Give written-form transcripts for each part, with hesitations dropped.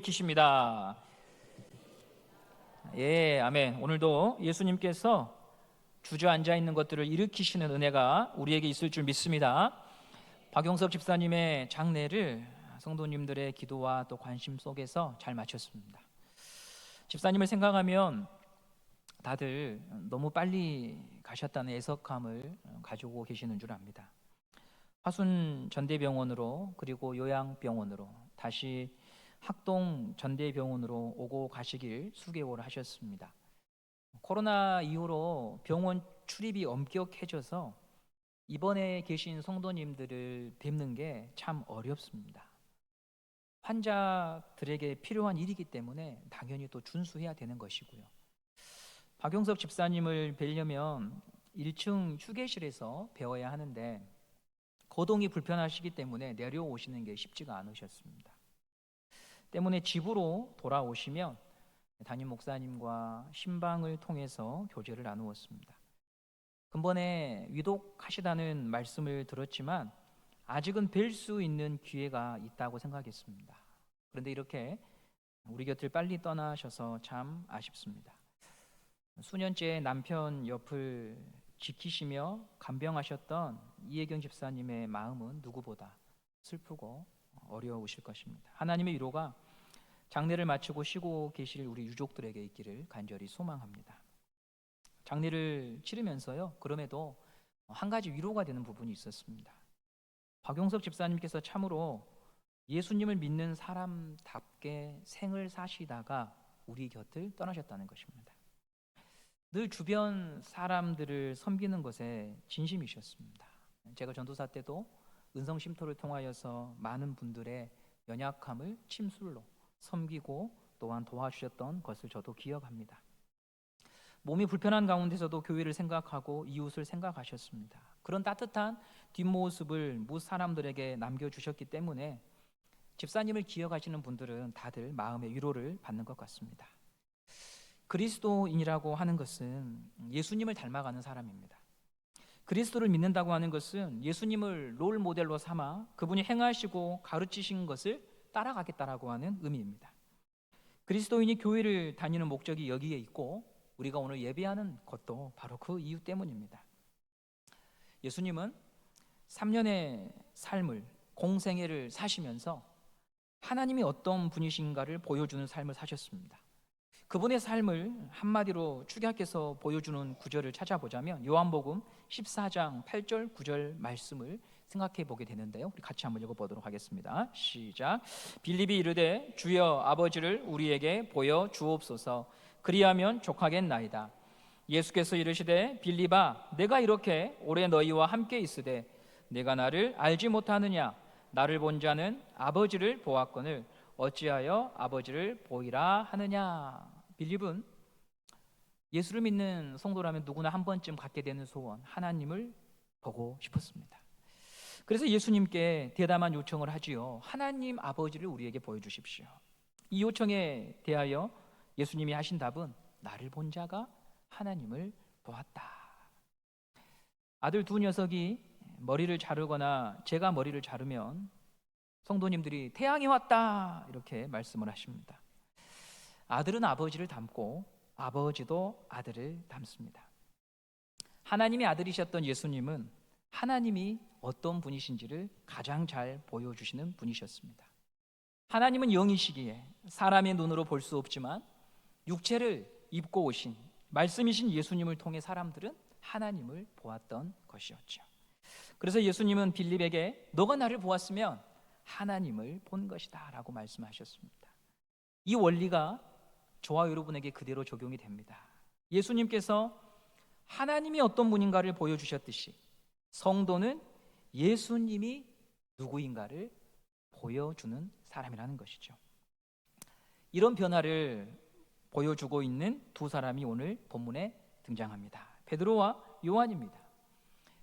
키십니다. 예, 아멘. 오늘도 예수님께서 주저앉아 있는 것들을 일으키시는 은혜가 우리에게 있을 줄 믿습니다. 박용석 집사님의 장례를 성도님들의 기도와 또 관심 속에서 잘 마쳤습니다. 집사님을 생각하면 다들 너무 빨리 가셨다는 애석함을 가지고 계시는 줄 압니다. 화순 전대병원으로 그리고 요양병원으로 다시 학동 전대병원으로 오고 가시길 수개월 하셨습니다. 코로나 이후로 병원 출입이 엄격해져서 입원해 계신 성도님들을 뵙는 게 참 어렵습니다. 환자들에게 필요한 일이기 때문에 당연히 또 준수해야 되는 것이고요. 박용석 집사님을 뵈려면 1층 휴게실에서 배워야 하는데 거동이 불편하시기 때문에 내려오시는 게 쉽지가 않으셨습니다. 때문에 집으로 돌아오시면 담임 목사님과 신방을 통해서 교제를 나누었습니다. 근본에 위독하시다는 말씀을 들었지만 아직은 뵐 수 있는 기회가 있다고 생각했습니다. 그런데 이렇게 우리 곁을 빨리 떠나셔서 참 아쉽습니다. 수년째 남편 옆을 지키시며 간병하셨던 이혜경 집사님의 마음은 누구보다 슬프고 어려우실 것입니다. 하나님의 위로가 장례를 마치고 쉬고 계실 우리 유족들에게 있기를 간절히 소망합니다. 장례를 치르면서요, 그럼에도 한 가지 위로가 되는 부분이 있었습니다. 박용석 집사님께서 참으로 예수님을 믿는 사람답게 생을 사시다가 우리 곁을 떠나셨다는 것입니다. 늘 주변 사람들을 섬기는 것에 진심이셨습니다. 제가 전도사 때도 은성 쉼터를 통하여서 많은 분들의 연약함을 침술로 섬기고 또한 도와주셨던 것을 저도 기억합니다. 몸이 불편한 가운데서도 교회를 생각하고 이웃을 생각하셨습니다. 그런 따뜻한 뒷모습을 무 사람들에게 남겨주셨기 때문에 집사님을 기억하시는 분들은 다들 마음의 위로를 받는 것 같습니다. 그리스도인이라고 하는 것은 예수님을 닮아가는 사람입니다. 그리스도를 믿는다고 하는 것은 예수님을 롤 모델로 삼아 그분이 행하시고 가르치신 것을 따라가겠다라고 하는 의미입니다. 그리스도인이 교회를 다니는 목적이 여기에 있고 우리가 오늘 예배하는 것도 바로 그 이유 때문입니다. 예수님은 3년의 삶을 공생애를 사시면서 하나님이 어떤 분이신가를 보여주는 삶을 사셨습니다. 그분의 삶을 한마디로 축약해서 보여주는 구절을 찾아보자면 요한복음 14장 8절 9절 말씀을 생각해 보게 되는데요, 우리 같이 한번 읽어보도록 하겠습니다. 시작. 빌립이 이르되 주여 아버지를 우리에게 보여 주옵소서. 그리하면 족하겠나이다. 예수께서 이르시되 빌립아 내가 이렇게 오래 너희와 함께 있으되 내가 나를 알지 못하느냐. 나를 본 자는 아버지를 보았거늘 어찌하여 아버지를 보이라 하느냐. 빌립은 예수를 믿는 성도라면 누구나 한 번쯤 갖게 되는 소원, 하나님을 보고 싶었습니다. 그래서 예수님께 대담한 요청을 하지요. 하나님 아버지를 우리에게 보여주십시오. 이 요청에 대하여 예수님이 하신 답은 나를 본 자가 하나님을 보았다. 아들 두 녀석이 머리를 자르거나 제가 머리를 자르면 성도님들이 태양이 왔다 이렇게 말씀을 하십니다. 아들은 아버지를 닮고 아버지도 아들을 닮습니다. 하나님의 아들이셨던 예수님은 하나님이 어떤 분이신지를 가장 잘 보여주시는 분이셨습니다. 하나님은 영이시기에 사람의 눈으로 볼 수 없지만 육체를 입고 오신 말씀이신 예수님을 통해 사람들은 하나님을 보았던 것이었죠. 그래서 예수님은 빌립에게 너가 나를 보았으면 하나님을 본 것이다 라고 말씀하셨습니다. 이 원리가 저와 여러분에게 그대로 적용이 됩니다. 예수님께서 하나님이 어떤 분인가를 보여주셨듯이 성도는 예수님이 누구인가를 보여주는 사람이라는 것이죠. 이런 변화를 보여주고 있는 두 사람이 오늘 본문에 등장합니다. 베드로와 요한입니다.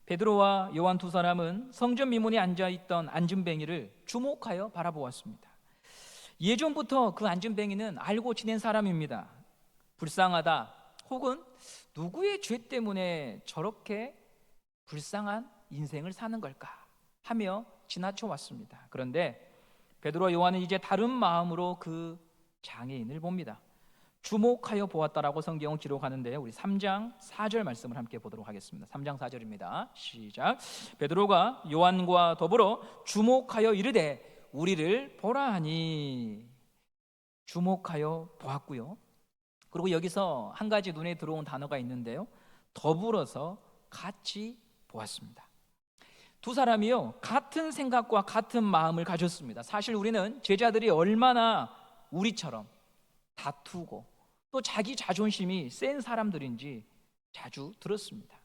베드로와 요한 두 사람은 성전 미문에 앉아있던 안진뱅이를 주목하여 바라보았습니다. 예전부터 그 안진뱅이는 알고 지낸 사람입니다. 불쌍하다 혹은 누구의 죄 때문에 저렇게 불쌍한 인생을 사는 걸까 하며 지나쳐 왔습니다. 그런데 베드로와 요한은 이제 다른 마음으로 그 장애인을 봅니다. 주목하여 보았다라고 성경은 기록하는데요. 우리 3장 4절 말씀을 함께 보도록 하겠습니다. 3장 4절입니다. 시작. 베드로가 요한과 더불어 주목하여 이르되 우리를 보라 하니. 주목하여 보았고요. 그리고 여기서 한 가지 눈에 들어온 단어가 있는데요. 더불어서 같이 보았습니다. 두 사람이요, 같은 생각과 같은 마음을 가졌습니다. 사실 우리는 제자들이 얼마나 우리처럼 다투고 또 자기 자존심이 센 사람들인지 자주 들었습니다.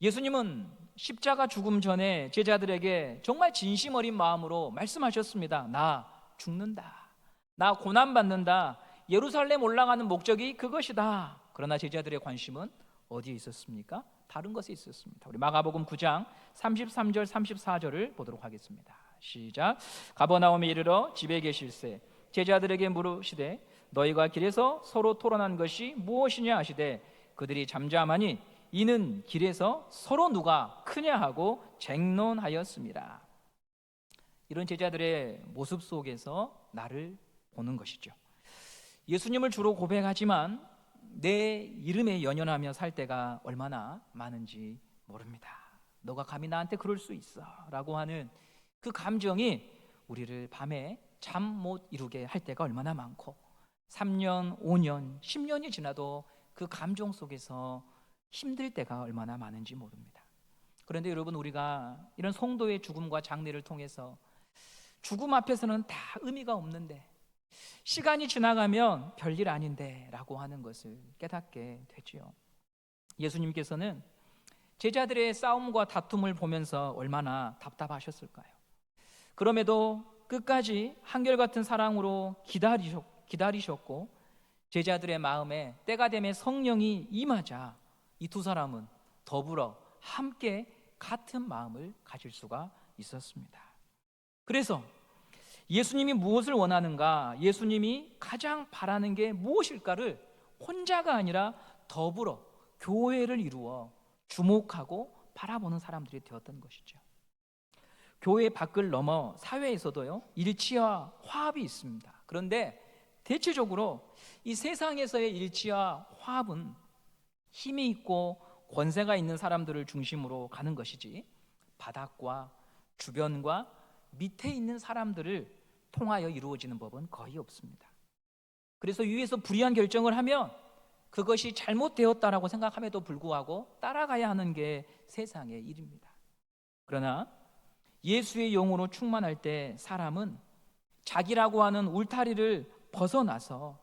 예수님은 십자가 죽음 전에 제자들에게 정말 진심 어린 마음으로 말씀하셨습니다. 나 죽는다. 나 고난받는다. 예루살렘 올라가는 목적이 그것이다. 그러나 제자들의 관심은 어디에 있었습니까? 다른 것에 있었습니다. 우리 마가복음 9장 33절 34절을 보도록 하겠습니다. 시작. 가버나움에 이르러 집에 계실새 제자들에게 물으시되 너희가 길에서 서로 토론한 것이 무엇이냐 하시되 그들이 잠잠하니 이는 길에서 서로 누가 크냐 하고 쟁론하였습니다. 이런 제자들의 모습 속에서 나를 보는 것이죠. 예수님을 주로 고백하지만 내 이름에 연연하며 살 때가 얼마나 많은지 모릅니다. 너가 감히 나한테 그럴 수 있어 라고 하는 그 감정이 우리를 밤에 잠 못 이루게 할 때가 얼마나 많고 3년, 5년, 10년이 지나도 그 감정 속에서 힘들 때가 얼마나 많은지 모릅니다. 그런데 여러분, 우리가 이런 성도의 죽음과 장례를 통해서 죽음 앞에서는 다 의미가 없는데 시간이 지나가면 별일 아닌데 라고 하는 것을 깨닫게 되지요. 예수님께서는 제자들의 싸움과 다툼을 보면서 얼마나 답답하셨을까요? 그럼에도 끝까지 한결같은 사랑으로 기다리셨고 제자들의 마음에 때가 되면 성령이 임하자 이 두 사람은 더불어 함께 같은 마음을 가질 수가 있었습니다. 그래서 예수님이 무엇을 원하는가, 예수님이 가장 바라는 게 무엇일까를 혼자가 아니라 더불어 교회를 이루어 주목하고 바라보는 사람들이 되었던 것이죠. 교회 밖을 넘어 사회에서도요, 일치와 화합이 있습니다. 그런데 대체적으로 이 세상에서의 일치와 화합은 힘이 있고 권세가 있는 사람들을 중심으로 가는 것이지 바닥과 주변과 밑에 있는 사람들을 통하여 이루어지는 법은 거의 없습니다. 그래서 위에서 불의한 결정을 하면 그것이 잘못되었다라고 생각함에도 불구하고 따라가야 하는 게 세상의 일입니다. 그러나 예수의 영으로 충만할 때 사람은 자기라고 하는 울타리를 벗어나서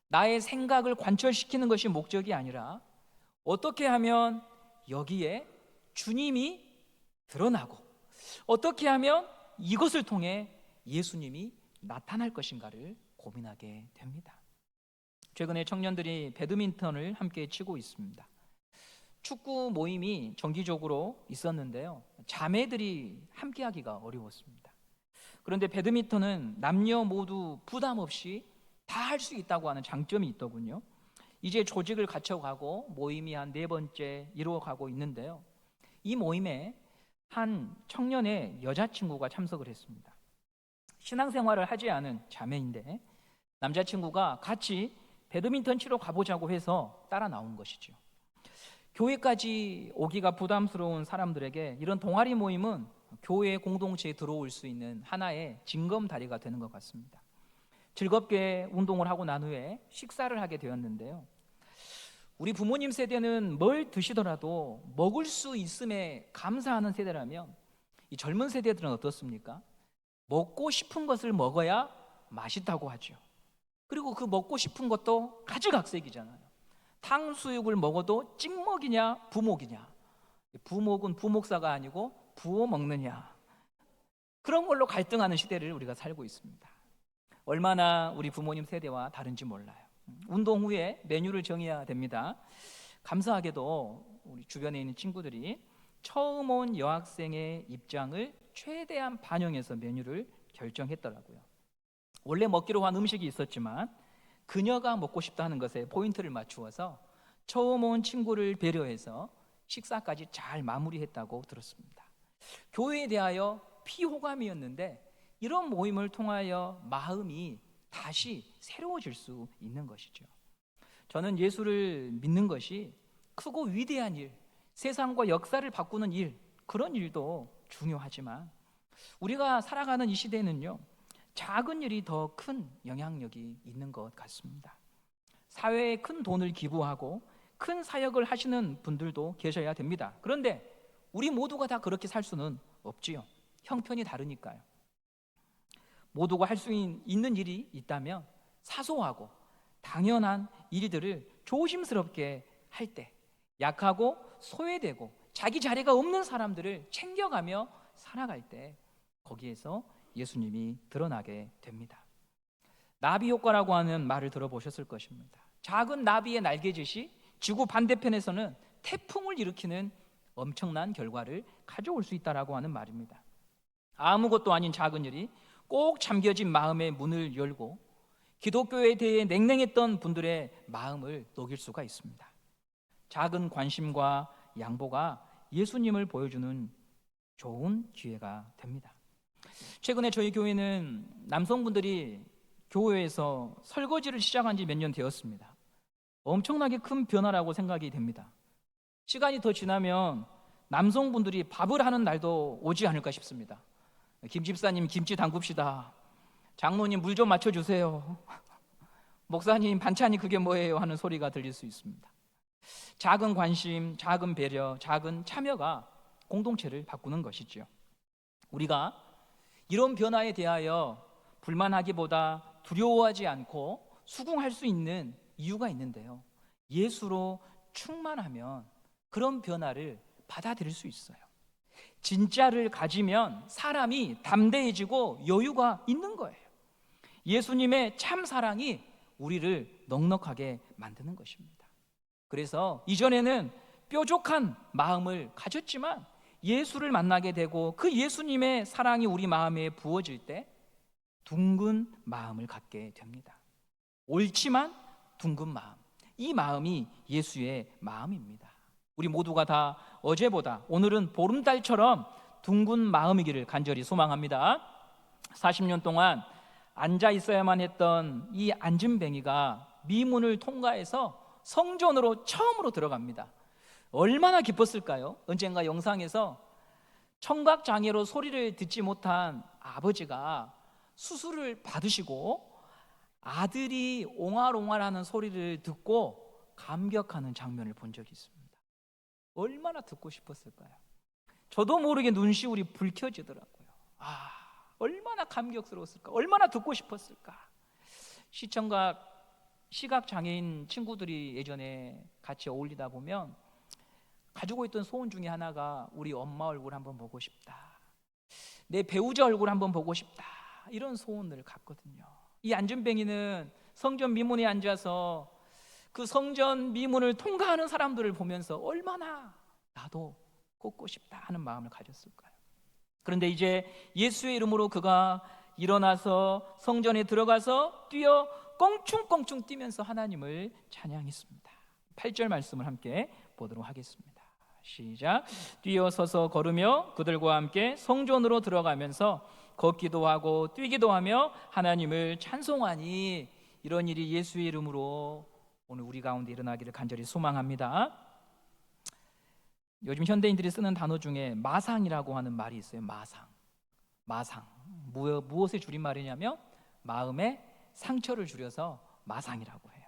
나의 생각을 관철시키는 것이 목적이 아니라 어떻게 하면 여기에 주님이 드러나고 어떻게 하면 이것을 통해 예수님이 나타날 것인가를 고민하게 됩니다. 최근에 청년들이 배드민턴을 함께 치고 있습니다. 축구 모임이 정기적으로 있었는데요, 자매들이 함께 하기가 어려웠습니다. 그런데 배드민턴은 남녀 모두 부담 없이 다 할 수 있다고 하는 장점이 있더군요. 이제 조직을 갖춰가고 모임이 한 4번째 이루어가고 있는데요, 이 모임에 한 청년의 여자친구가 참석을 했습니다. 신앙생활을 하지 않은 자매인데 남자친구가 같이 배드민턴 치러 가보자고 해서 따라 나온 것이죠. 교회까지 오기가 부담스러운 사람들에게 이런 동아리 모임은 교회 공동체에 들어올 수 있는 하나의 징검다리가 되는 것 같습니다. 즐겁게 운동을 하고 난 후에 식사를 하게 되었는데요, 우리 부모님 세대는 뭘 드시더라도 먹을 수 있음에 감사하는 세대라면 이 젊은 세대들은 어떻습니까? 먹고 싶은 것을 먹어야 맛있다고 하죠. 그리고 그 먹고 싶은 것도 가지각색이잖아요. 탕수육을 먹어도 찍먹이냐 부먹이냐, 부먹은 부목사가 아니고 부어 먹느냐, 그런 걸로 갈등하는 시대를 우리가 살고 있습니다. 얼마나 우리 부모님 세대와 다른지 몰라요. 운동 후에 메뉴를 정해야 됩니다. 감사하게도 우리 주변에 있는 친구들이 처음 온 여학생의 입장을 최대한 반영해서 메뉴를 결정했더라고요. 원래 먹기로 한 음식이 있었지만 그녀가 먹고 싶다 하는 것에 포인트를 맞추어서 처음 온 친구를 배려해서 식사까지 잘 마무리했다고 들었습니다. 교회에 대하여 피호감이었는데 이런 모임을 통하여 마음이 다시 새로워질 수 있는 것이죠. 저는 예수를 믿는 것이 크고 위대한 일, 세상과 역사를 바꾸는 일, 그런 일도 중요하지만 우리가 살아가는 이 시대는요, 작은 일이 더 큰 영향력이 있는 것 같습니다. 사회에 큰 돈을 기부하고 큰 사역을 하시는 분들도 계셔야 됩니다. 그런데 우리 모두가 다 그렇게 살 수는 없지요. 형편이 다르니까요. 모두가 할 수 있는 일이 있다면 사소하고 당연한 일들을 조심스럽게 할 때, 약하고 소외되고 자기 자리가 없는 사람들을 챙겨가며 살아갈 때 거기에서 예수님이 드러나게 됩니다. 나비 효과라고 하는 말을 들어보셨을 것입니다. 작은 나비의 날개짓이 지구 반대편에서는 태풍을 일으키는 엄청난 결과를 가져올 수 있다라고 하는 말입니다. 아무것도 아닌 작은 일이 꼭 잠겨진 마음의 문을 열고 기독교에 대해 냉랭했던 분들의 마음을 녹일 수가 있습니다. 작은 관심과 양보가 예수님을 보여주는 좋은 기회가 됩니다. 최근에 저희 교회는 남성분들이 교회에서 설거지를 시작한 지 몇 년 되었습니다. 엄청나게 큰 변화라고 생각이 됩니다. 시간이 더 지나면 남성분들이 밥을 하는 날도 오지 않을까 싶습니다. 김 집사님 김치 담굽시다. 장로님 물 좀 맞춰주세요. 목사님 반찬이 그게 뭐예요? 하는 소리가 들릴 수 있습니다. 작은 관심, 작은 배려, 작은 참여가 공동체를 바꾸는 것이죠. 우리가 이런 변화에 대하여 불만하기보다 두려워하지 않고 수긍할 수 있는 이유가 있는데요, 예수로 충만하면 그런 변화를 받아들일 수 있어요. 진짜를 가지면 사람이 담대해지고 여유가 있는 거예요. 예수님의 참 사랑이 우리를 넉넉하게 만드는 것입니다. 그래서 이전에는 뾰족한 마음을 가졌지만 예수를 만나게 되고 그 예수님의 사랑이 우리 마음에 부어질 때 둥근 마음을 갖게 됩니다. 옳지만 둥근 마음, 이 마음이 예수의 마음입니다. 우리 모두가 다 어제보다 오늘은 보름달처럼 둥근 마음이기를 간절히 소망합니다. 40년 동안 앉아 있어야만 했던 이 앉은뱅이가 미문을 통과해서 성전으로 처음으로 들어갑니다. 얼마나 기뻤을까요? 언젠가 영상에서 청각장애로 소리를 듣지 못한 아버지가 수술을 받으시고 아들이 옹알옹알하는 소리를 듣고 감격하는 장면을 본 적이 있습니다. 얼마나 듣고 싶었을까요? 저도 모르게 눈시울이 붉혀지더라고요. 얼마나 감격스러웠을까? 얼마나 듣고 싶었을까? 시청각 시각장애인 친구들이 예전에 같이 어울리다 보면 가지고 있던 소원 중에 하나가 우리 엄마 얼굴 한번 보고 싶다, 내 배우자 얼굴 한번 보고 싶다, 이런 소원을 갖거든요. 이 앉은뱅이는 성전 미문에 앉아서 그 성전 미문을 통과하는 사람들을 보면서 얼마나 나도 꽂고 싶다 하는 마음을 가졌을까요? 그런데 이제 예수의 이름으로 그가 일어나서 성전에 들어가서 뛰어 껑충껑충 뛰면서 하나님을 찬양했습니다. 8절 말씀을 함께 보도록 하겠습니다. 시작. 뛰어서서 걸으며 그들과 함께 성전으로 들어가면서 걷기도 하고 뛰기도 하며 하나님을 찬송하니, 이런 일이 예수의 이름으로 오늘 우리 가운데 일어나기를 간절히 소망합니다. 요즘 현대인들이 쓰는 단어 중에 마상이라고 하는 말이 있어요. 마상. 무엇의 줄임말이냐면 마음의 상처를 줄여서 마상이라고 해요.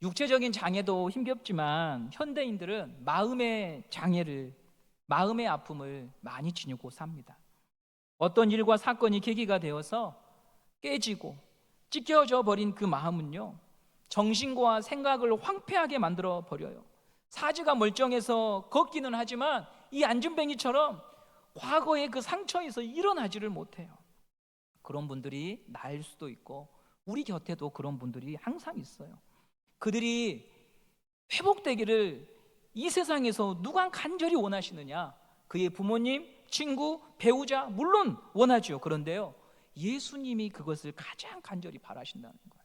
육체적인 장애도 힘겹지만 현대인들은 마음의 장애를, 마음의 아픔을 많이 지니고 삽니다. 어떤 일과 사건이 계기가 되어서 깨지고 찢겨져 버린 그 마음은요, 정신과 생각을 황폐하게 만들어 버려요. 사지가 멀쩡해서 걷기는 하지만 이 앉은뱅이처럼 과거의 그 상처에서 일어나지를 못해요. 그런 분들이 나일 수도 있고 우리 곁에도 그런 분들이 항상 있어요. 그들이 회복되기를 이 세상에서 누가 간절히 원하시느냐? 그의 부모님, 친구, 배우자 물론 원하죠. 그런데요, 예수님이 그것을 가장 간절히 바라신다는 거예요.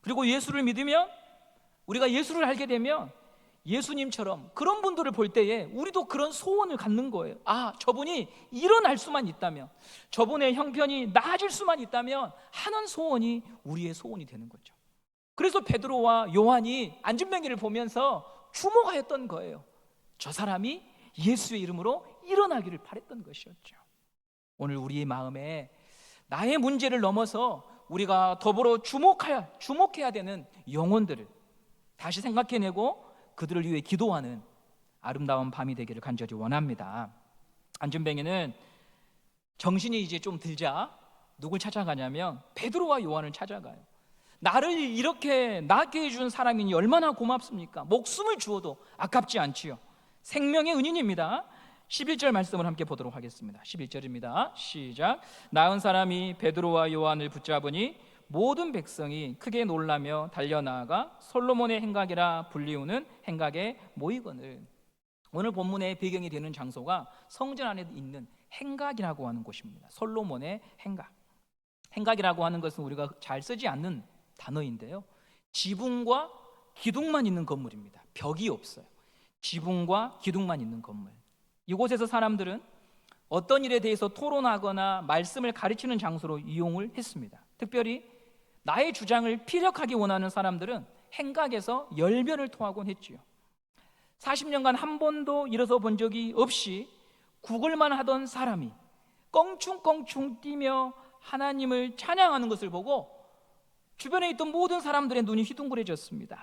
그리고 예수를 믿으면, 우리가 예수를 알게 되면 예수님처럼 그런 분들을 볼 때에 우리도 그런 소원을 갖는 거예요. 아, 저분이 일어날 수만 있다면, 저분의 형편이 나아질 수만 있다면 하는 소원이 우리의 소원이 되는 거죠. 그래서 베드로와 요한이 안진뱅이를 보면서 주목하였던 거예요. 저 사람이 예수의 이름으로 일어나기를 바랬던 것이었죠. 오늘 우리의 마음에 나의 문제를 넘어서 우리가 더불어 주목해야 되는 영혼들을 다시 생각해내고 그들을 위해 기도하는 아름다운 밤이 되기를 간절히 원합니다. 안진뱅이는 정신이 이제 좀 들자 누굴 찾아가냐면 베드로와 요한을 찾아가요. 나를 이렇게 낫게 해준 사람이니 얼마나 고맙습니까? 목숨을 주어도 아깝지 않지요. 생명의 은인입니다. 11절 말씀을 함께 보도록 하겠습니다. 11절입니다. 시작. 나은 사람이 베드로와 요한을 붙잡으니 모든 백성이 크게 놀라며 달려나아가 솔로몬의 행각이라 불리우는 행각에 모이거늘. 오늘 본문의 배경이 되는 장소가 성전 안에 있는 행각이라고 하는 곳입니다. 솔로몬의 행각. 행각이라고 하는 것은 우리가 잘 쓰지 않는 단어인데요, 지붕과 기둥만 있는 건물입니다. 벽이 없어요. 지붕과 기둥만 있는 건물. 이곳에서 사람들은 어떤 일에 대해서 토론하거나 말씀을 가르치는 장소로 이용을 했습니다. 특별히 나의 주장을 피력하기 원하는 사람들은 행각에서 열변을 토하곤 했지요. 40년간 한 번도 일어서 본 적이 없이 구걸만 하던 사람이 껑충껑충 뛰며 하나님을 찬양하는 것을 보고 주변에 있던 모든 사람들의 눈이 휘둥그레졌습니다.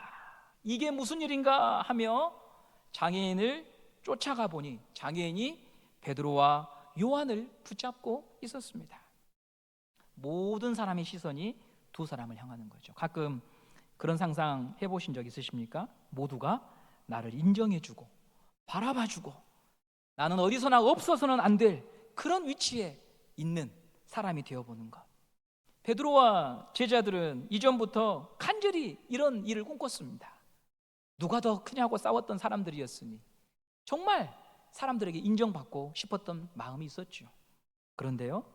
이게 무슨 일인가 하며 장애인을 쫓아가 보니 장애인이 베드로와 요한을 붙잡고 있었습니다. 모든 사람의 시선이 두 사람을 향하는 거죠. 가끔 그런 상상 해보신 적 있으십니까? 모두가 나를 인정해주고 바라봐주고 나는 어디서나 없어서는 안 될 그런 위치에 있는 사람이 되어보는 것. 베드로와 제자들은 이전부터 간절히 이런 일을 꿈꿨습니다. 누가 더 크냐고 싸웠던 사람들이었으니 정말 사람들에게 인정받고 싶었던 마음이 있었죠. 그런데요,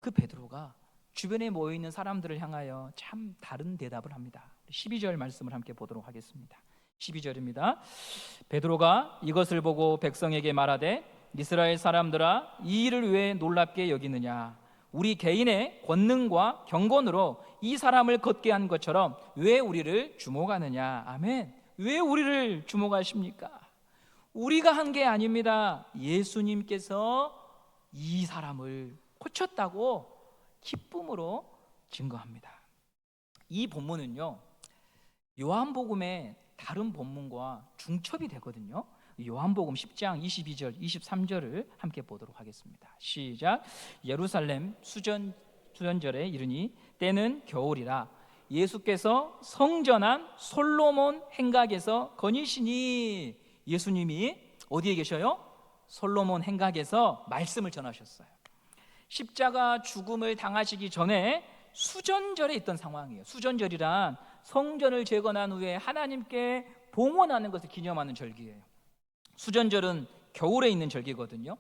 그 베드로가 주변에 모여있는 사람들을 향하여 참 다른 대답을 합니다. 12절 말씀을 함께 보도록 하겠습니다. 12절입니다. 베드로가 이것을 보고 백성에게 말하되 이스라엘 사람들아, 이 일을 왜 놀랍게 여기느냐? 우리 개인의 권능과 경건으로 이 사람을 걷게 한 것처럼 왜 우리를 주목하느냐? 아멘. 왜 우리를 주목하십니까? 우리가 한 게 아닙니다. 예수님께서 이 사람을 고쳤다고 기쁨으로 증거합니다. 이 본문은요, 요한복음의 다른 본문과 중첩이 되거든요. 요한복음 10장 22절 23절을 함께 보도록 하겠습니다. 시작. 예루살렘 수전절에 이르니 때는 겨울이라 예수께서 성전한 솔로몬 행각에서 거니시니. 예수님이 어디에 계셔요? 솔로몬 행각에서 말씀을 전하셨어요. 십자가 죽음을 당하시기 전에 수전절에 있던 상황이에요. 수전절이란 성전을 재건한 후에 하나님께 봉헌하는 것을 기념하는 절기예요. 수전절은 겨울에 있는 절기거든요.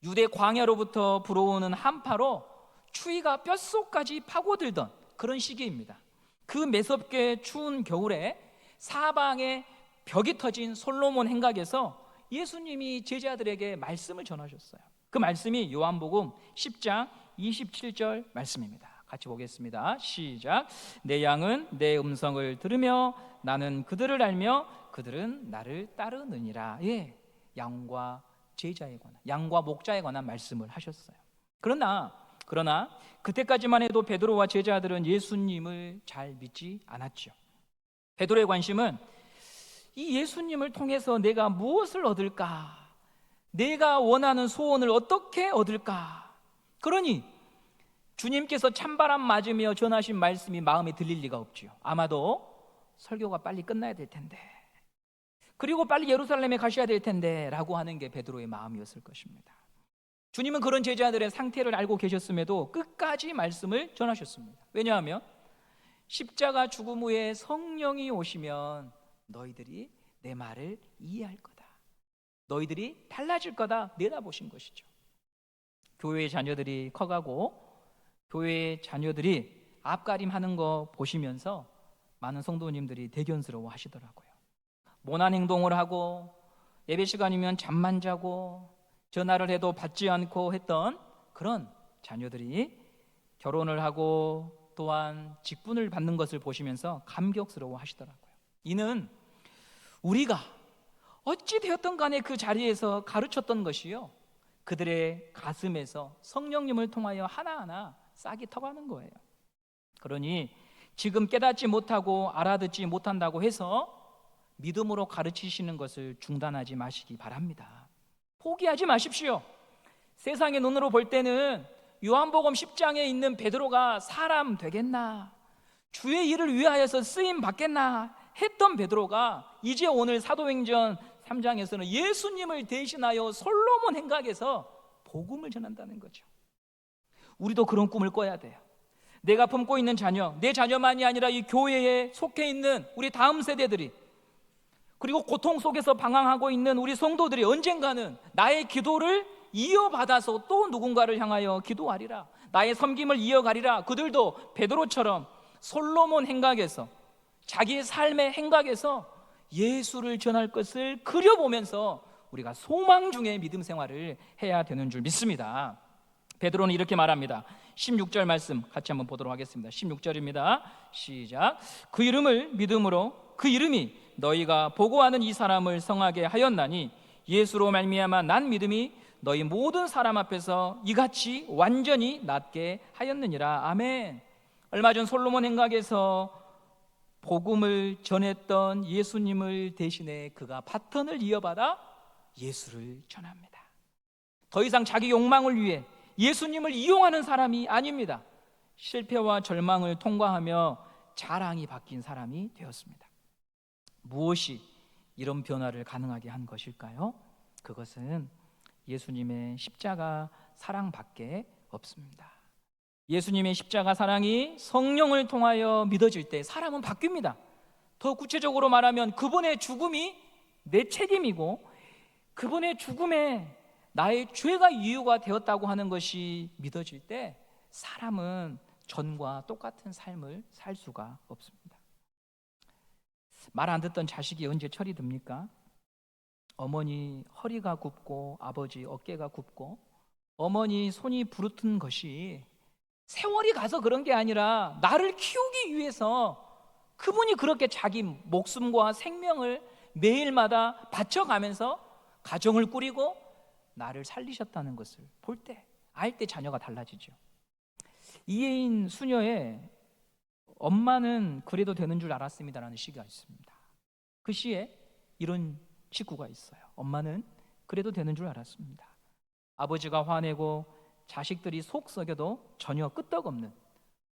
유대 광야로부터 불어오는 한파로 추위가 뼛속까지 파고들던 그런 시기입니다. 그 매섭게 추운 겨울에 사방에 벽이 터진 솔로몬 행각에서 예수님이 제자들에게 말씀을 전하셨어요. 그 말씀이 요한복음 10장 27절 말씀입니다. 같이 보겠습니다. 시작. 내 양은 내 음성을 들으며 나는 그들을 알며 그들은 나를 따르느니라. 예, 양과 제자에 관한, 양과 목자에 관한 말씀을 하셨어요. 그러나 그때까지만 해도 베드로와 제자들은 예수님을 잘 믿지 않았죠. 베드로의 관심은 이 예수님을 통해서 내가 무엇을 얻을까? 내가 원하는 소원을 어떻게 얻을까? 그러니 주님께서 찬바람 맞으며 전하신 말씀이 마음에 들릴 리가 없지요. 아마도 설교가 빨리 끝나야 될 텐데, 그리고 빨리 예루살렘에 가셔야 될 텐데 라고 하는 게 베드로의 마음이었을 것입니다. 주님은 그런 제자들의 상태를 알고 계셨음에도 끝까지 말씀을 전하셨습니다. 왜냐하면 십자가 죽음 후에 성령이 오시면 너희들이 내 말을 이해할 거다, 너희들이 달라질 거다 내다보신 것이죠. 교회의 자녀들이 커가고 교회의 자녀들이 앞가림하는 거 보시면서 많은 성도님들이 대견스러워 하시더라고요. 모난 행동을 하고 예배 시간이면 잠만 자고 전화를 해도 받지 않고 했던 그런 자녀들이 결혼을 하고 또한 직분을 받는 것을 보시면서 감격스러워 하시더라고요. 이는 우리가 어찌 되었던 간에 그 자리에서 가르쳤던 것이요, 그들의 가슴에서 성령님을 통하여 하나하나 싹이 터가는 거예요. 그러니 지금 깨닫지 못하고 알아듣지 못한다고 해서 믿음으로 가르치시는 것을 중단하지 마시기 바랍니다. 포기하지 마십시오. 세상의 눈으로 볼 때는 요한복음 10장에 있는 베드로가 사람 되겠나, 주의 일을 위하여서 쓰임 받겠나 했던 베드로가 이제 오늘 사도행전 3장에서는 예수님을 대신하여 솔로몬 행각에서 복음을 전한다는 거죠. 우리도 그런 꿈을 꿔야 돼요. 내가 품고 있는 자녀, 내 자녀만이 아니라 이 교회에 속해 있는 우리 다음 세대들이, 그리고 고통 속에서 방황하고 있는 우리 성도들이 언젠가는 나의 기도를 이어받아서 또 누군가를 향하여 기도하리라, 나의 섬김을 이어가리라. 그들도 베드로처럼 솔로몬 행각에서, 자기의 삶의 행각에서 예수를 전할 것을 그려보면서 우리가 소망 중에 믿음 생활을 해야 되는 줄 믿습니다. 베드로는 이렇게 말합니다. 16절 말씀 같이 한번 보도록 하겠습니다. 16절입니다. 시작. 그 이름을 믿음으로, 그 이름이 너희가 보고하는 이 사람을 성하게 하였나니 예수로 말미암아 난 믿음이 너희 모든 사람 앞에서 이같이 완전히 낫게 하였느니라. 아멘. 얼마 전 솔로몬 행각에서 복음을 전했던 예수님을 대신해 그가 바턴을 이어받아 예수를 전합니다. 더 이상 자기 욕망을 위해 예수님을 이용하는 사람이 아닙니다. 실패와 절망을 통과하며 자랑이 바뀐 사람이 되었습니다. 무엇이 이런 변화를 가능하게 한 것일까요? 그것은 예수님의 십자가 사랑밖에 없습니다. 예수님의 십자가 사랑이 성령을 통하여 믿어질 때 사람은 바뀝니다. 더 구체적으로 말하면 그분의 죽음이 내 책임이고 그분의 죽음에 나의 죄가 이유가 되었다고 하는 것이 믿어질 때 사람은 전과 똑같은 삶을 살 수가 없습니다. 말 안 듣던 자식이 언제 철이 듭니까? 어머니 허리가 굽고 아버지 어깨가 굽고 어머니 손이 부르튼 것이 세월이 가서 그런 게 아니라 나를 키우기 위해서 그분이 그렇게 자기 목숨과 생명을 매일마다 바쳐가면서 가정을 꾸리고 나를 살리셨다는 것을 볼 때, 알 때 자녀가 달라지죠. 이혜인 수녀의 엄마는 그래도 되는 줄 알았습니다라는 시가 있습니다. 그 시에 이런 직구가 있어요. 엄마는 그래도 되는 줄 알았습니다. 아버지가 화내고 자식들이 속 썩여도 전혀 끄떡없는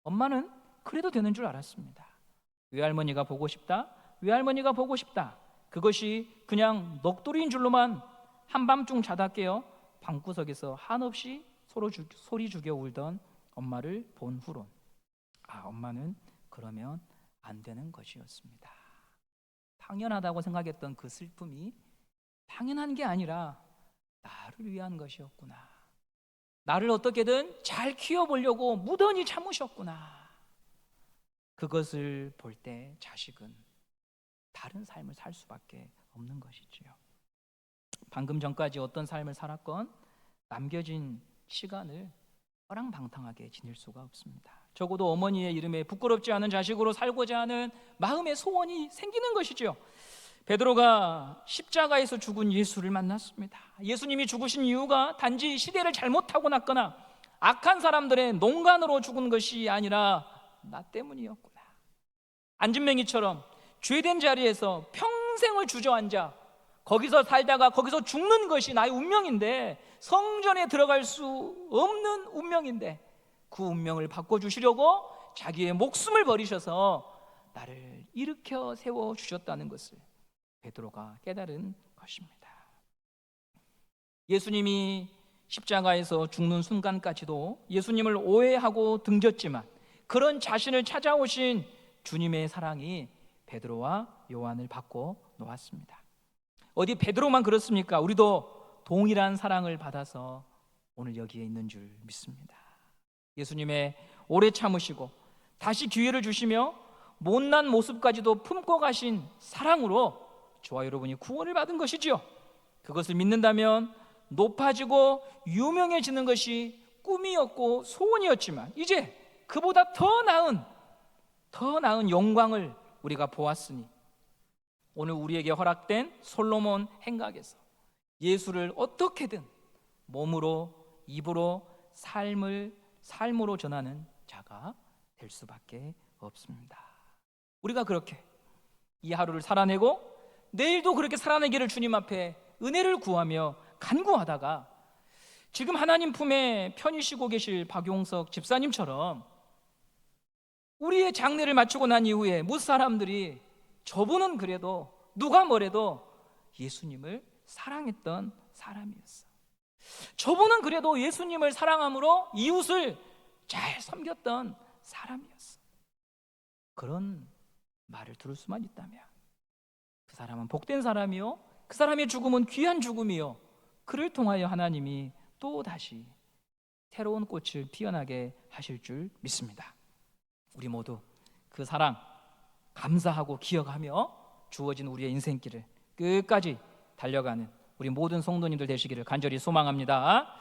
엄마는 그래도 되는 줄 알았습니다. 외할머니가 보고 싶다, 외할머니가 보고 싶다, 그것이 그냥 넋두리인 줄로만 한밤중 자다 깨어 방구석에서 한없이 소리 죽여 울던 엄마를 본 후론, 엄마는 그러면 안 되는 것이었습니다. 당연하다고 생각했던 그 슬픔이 당연한 게 아니라 나를 위한 것이었구나. 나를 어떻게든 잘 키워보려고 무던히 참으셨구나. 그것을 볼 때 자식은 다른 삶을 살 수밖에 없는 것이지요. 방금 전까지 어떤 삶을 살았건 남겨진 시간을 허랑방탕하게 지낼 수가 없습니다. 적어도 어머니의 이름에 부끄럽지 않은 자식으로 살고자 하는 마음의 소원이 생기는 것이죠. 베드로가 십자가에서 죽은 예수를 만났습니다. 예수님이 죽으신 이유가 단지 시대를 잘못 타고났거나 악한 사람들의 농간으로 죽은 것이 아니라 나 때문이었구나. 안진뱅이처럼 죄된 자리에서 평생을 주저앉아 거기서 살다가 거기서 죽는 것이 나의 운명인데, 성전에 들어갈 수 없는 운명인데 그 운명을 바꿔주시려고 자기의 목숨을 버리셔서 나를 일으켜 세워주셨다는 것을 베드로가 깨달은 것입니다. 예수님이 십자가에서 죽는 순간까지도 예수님을 오해하고 등졌지만 그런 자신을 찾아오신 주님의 사랑이 베드로와 요한을 바꿔 놓았습니다. 어디 베드로만 그렇습니까? 우리도 동일한 사랑을 받아서 오늘 여기에 있는 줄 믿습니다. 예수님의 오래 참으시고 다시 기회를 주시며 못난 모습까지도 품고 가신 사랑으로 저와 여러분이 구원을 받은 것이지요. 그것을 믿는다면 높아지고 유명해지는 것이 꿈이었고 소원이었지만 이제 그보다 더 나은 영광을 우리가 보았으니 오늘 우리에게 허락된 솔로몬 행각에서 예수를 어떻게든 몸으로 입으로 삶으로 전하는 자가 될 수밖에 없습니다. 우리가 그렇게 이 하루를 살아내고 내일도 그렇게 살아내기를 주님 앞에 은혜를 구하며 간구하다가 지금 하나님 품에 편히 쉬고 계실 박용석 집사님처럼 우리의 장례를 마치고 난 이후에 못 사람들이 저분은 그래도 누가 뭐래도 예수님을 사랑했던 사람이었어. 저분은 그래도 예수님을 사랑함으로 이웃을 잘 섬겼던 사람이었어. 그런 말을 들을 수만 있다면 그 사람은 복된 사람이요, 그 사람의 죽음은 귀한 죽음이요, 그를 통하여 하나님이 또다시 새로운 꽃을 피어나게 하실 줄 믿습니다. 우리 모두 그 사랑 감사하고 기억하며 주어진 우리의 인생길을 끝까지 달려가는 우리 모든 성도님들 되시기를 간절히 소망합니다.